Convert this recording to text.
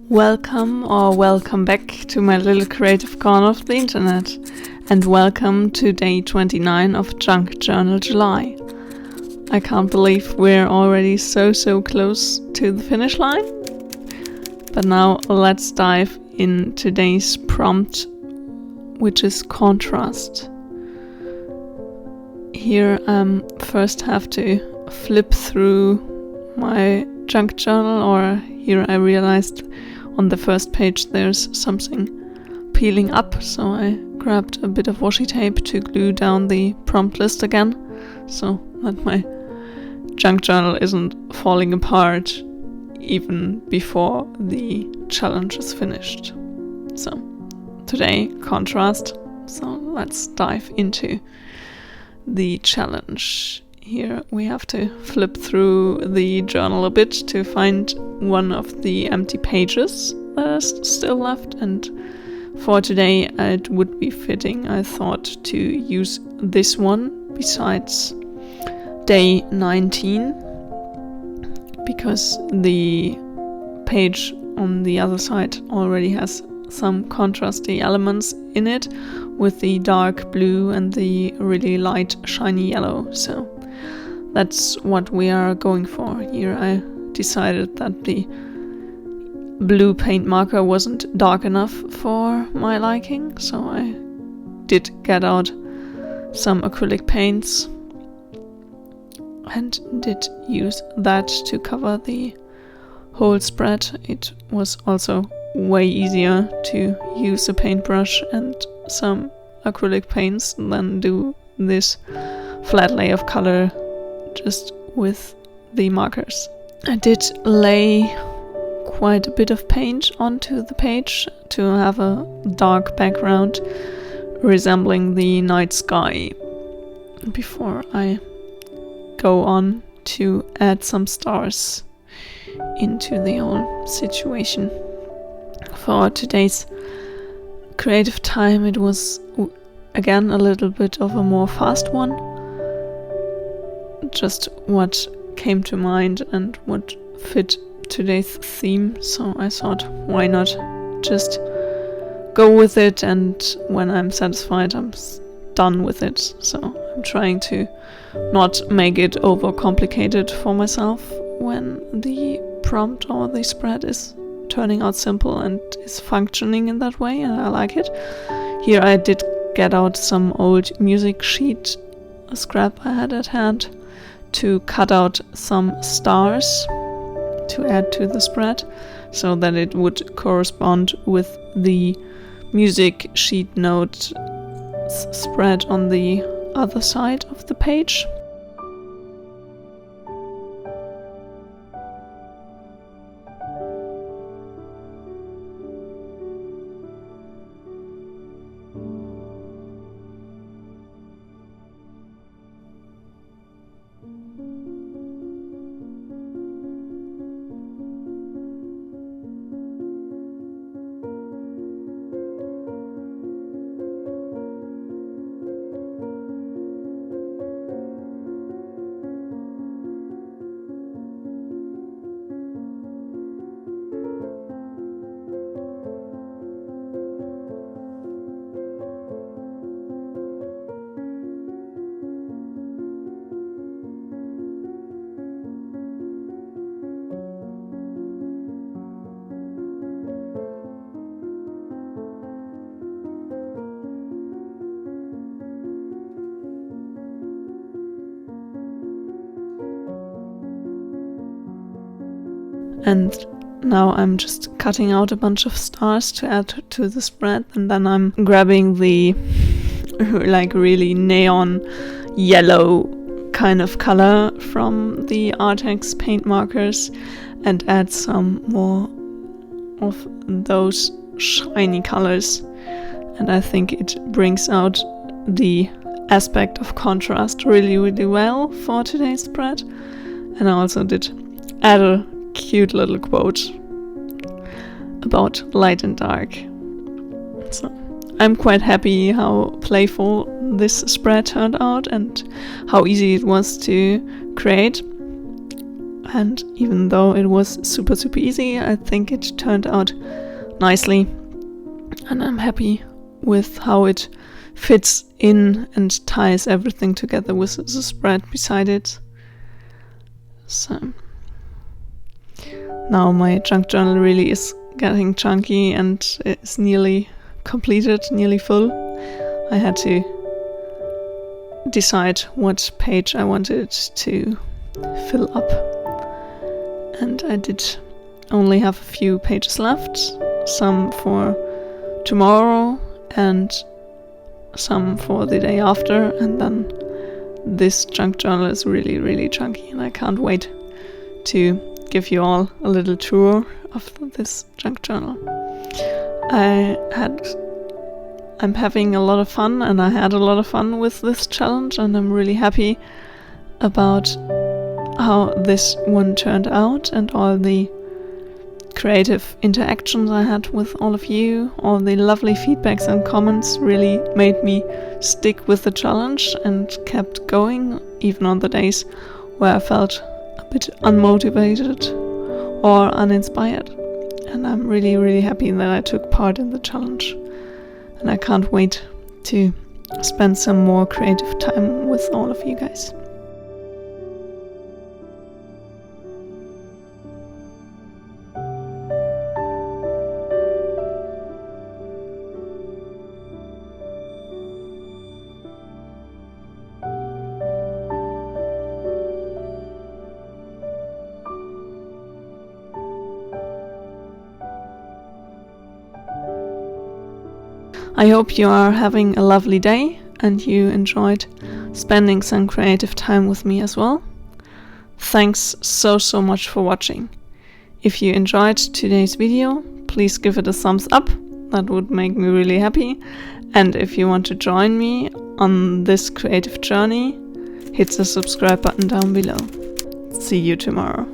Welcome back to my little creative corner of the internet, and welcome to day 29 of Junk Journal July. I can't believe we're already so close to the finish line. But now let's dive in today's prompt, which is contrast. Here first have to flip through my junk journal, or here I realized on the first page there's something peeling up, so I grabbed a bit of washi tape to glue down the prompt list again, so that my junk journal isn't falling apart even before the challenge is finished. So today, contrast. So let's dive into the challenge. Here we have to flip through the journal a bit to find one of the empty pages that is still left, and for today it would be fitting, I thought, to use this one besides day 19, because the page on the other side already has some contrasty elements in it with the dark blue and the really light shiny yellow, so that's what we are going for. Here I decided that the blue paint marker wasn't dark enough for my liking, so I did get out some acrylic paints and did use that to cover the whole spread. It was also way easier to use a paintbrush and some acrylic paints than do this flat lay of color just with the markers. I did lay quite a bit of paint onto the page to have a dark background resembling the night sky before I go on to add some stars into the whole situation. For today's creative time, it was again a little bit of a more fast one. Just what came to mind and what fit today's theme, so I thought, why not just go with it, and when I'm satisfied I'm done with it. So I'm trying to not make it overcomplicated for myself when the prompt or the spread is turning out simple and is functioning in that way, and I like it. Here I did get out some old music sheet, a scrap I had at hand, to cut out some stars to add to the spread so that it would correspond with the music sheet note spread on the other side of the page. And now I'm just cutting out a bunch of stars to add to the spread, and then I'm grabbing the like really neon yellow kind of color from the Artex paint markers and add some more of those shiny colors, and I think it brings out the aspect of contrast really well for today's spread. And I also did add a cute little quote about light and dark. So I'm quite happy how playful this spread turned out and how easy it was to create. and even though it was super easy, I think it turned out nicely, and I'm happy with how it fits in and ties everything together with the spread beside it. So now my junk journal really is getting chunky and it's nearly completed, nearly full. I had to decide what page I wanted to fill up, and I did only have a few pages left, some for tomorrow and some for the day after, and then this junk journal is really chunky, and I can't wait to give you all a little tour of this junk journal. I'm having a lot of fun, and I had a lot of fun with this challenge, and I'm really happy about how this one turned out and all the creative interactions I had with all of you. All the lovely feedbacks and comments really made me stick with the challenge and kept going, even on the days where I felt a bit unmotivated or uninspired. And I'm really happy that I took part in the challenge, and I can't wait to spend some more creative time with all of you guys. I hope you are having a lovely day and you enjoyed spending some creative time with me as well. Thanks so much for watching. If you enjoyed today's video, please give it a thumbs up. That would make me really happy. And if you want to join me on this creative journey, hit the subscribe button down below. See you tomorrow.